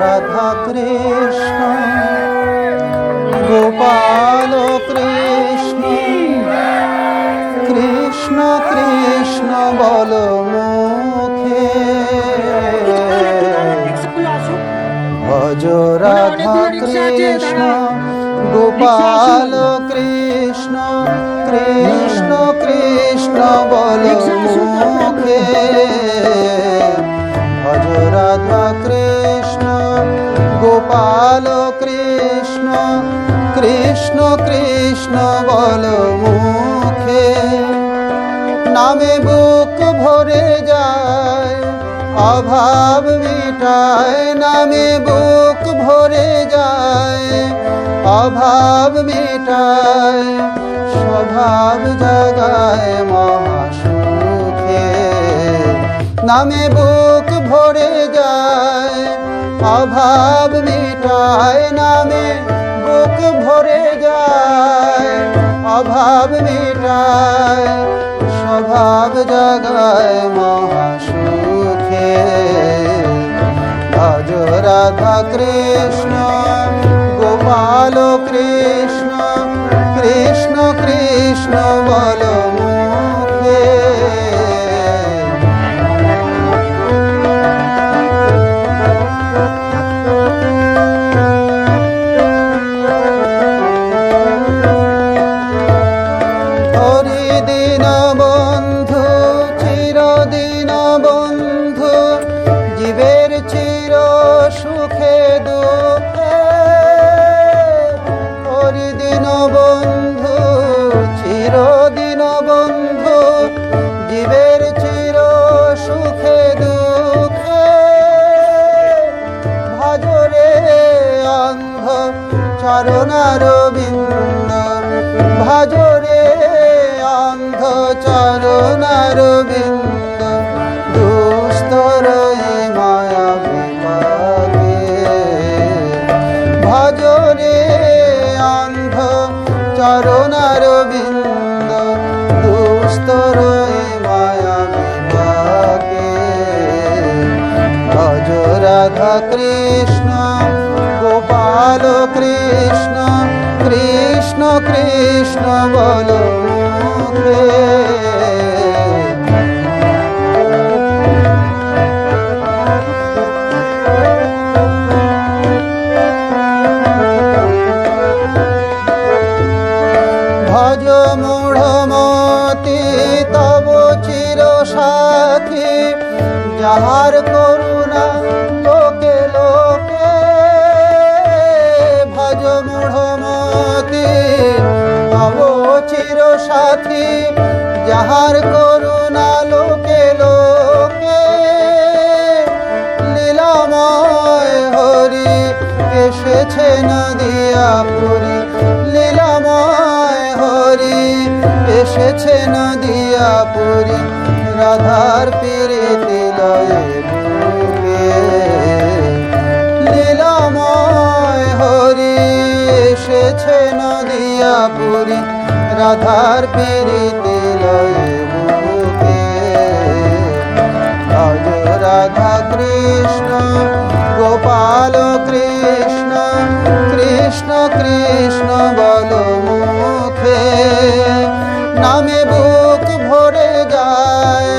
রাধা কৃষ্ণ গোপাল কৃষ্ণ কৃষ্ণ কৃষ্ণ বল মুখে ভজ রাধা কৃষ্ণ গোপাল কৃষ্ণ কৃষ্ণ কৃষ্ণ বল মুখে ভজ রাধা কৃষ্ণ গোপাল কৃষ্ণ কৃষ্ণ কৃষ্ণ বল মুখে নামে বুক ভরে যায় অভাব মিটায় নামে বুক ভরে যায় অভাব মিটায় স্বভাব জাগায় মহাসুখে নামে বুক ভরে যায় অভাব মিটায় নামে বুক ভরে যায় অভাব মিটায় স্বভাব জাগায় মহাসুখে ভজ রাধা কৃষ্ণ গোপাল কৃষ্ণ কৃষ্ণ কৃষ্ণ বল মুখে হরিদিন বন্ধু চিরদিন বন্ধু জীবের চির সুখে দুঃখে হরিদিন বন্ধু চিরদিন বন্ধু জীবের চির সুখে দুঃখে ভজরে অন্ধ চরণার বিন্দ ভজরে অন্ধ চরণার বিন্দ দুস্তর মায়া বিপাকে ভজরে অন্ধ চরণার বিন্দ দুস্তর মায়া বিপাকে ভজ রাধা কৃষ্ণ গোপাল কৃষ্ণ কৃষ্ণ কৃষ্ণ বল মুখে ভজ মূঢ়মতি তব চির সাথী যাহার করুণা লোকে লোকে ভজ মূঢ়মতি তব চির সাথী যাহার করুণা লোকে লোকে লীলাময় হরি এসেছে নদিয়া পুরী লীলাময় হরি এসেছে নদিয়া পুরী রাধার প্রীতি লয়ে বুকে লীলাময় হরি এসেছে নদিয়া পুরী রাধার প্রীতি লয়ে বুকে ভজ রাধা কৃষ্ণ গোপাল কৃষ্ণ কৃষ্ণ কৃষ্ণ বল মুখে নামে বুক ভরে যায়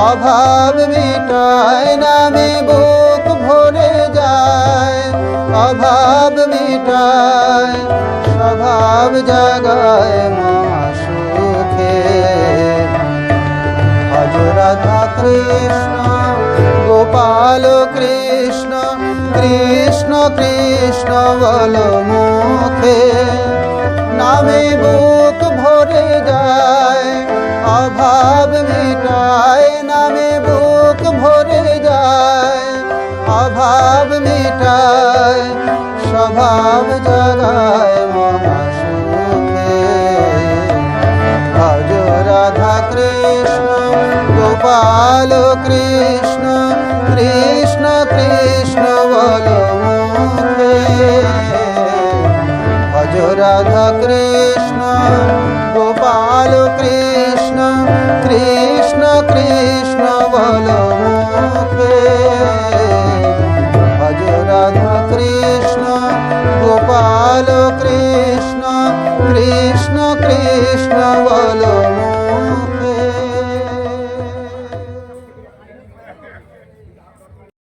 অভাব মিটায় নামে বুক ভরে যায় অভাব মিটায় স্বভাব জাগায় মহাসুখে ভজ রাধা কৃষ্ণ গোপাল কৃষ্ণ কৃষ্ণ কৃষ্ণ বল মুখে নামে বুক ভরে যায় অভাব মিটায় নামে বুক ভরে যায় অভাব মিটায় স্বভাব জাগায় মহাসুখে ভজ রাধা কৃষ্ণ গোপাল কৃষ্ণ কৃষ্ণ কৃষ্ণ বল মুখে ভজ রাধা কৃষ্ণ গোপাল কৃষ্ণ কৃষ্ণ কৃষ্ণ বল কৃষ্ণ বলো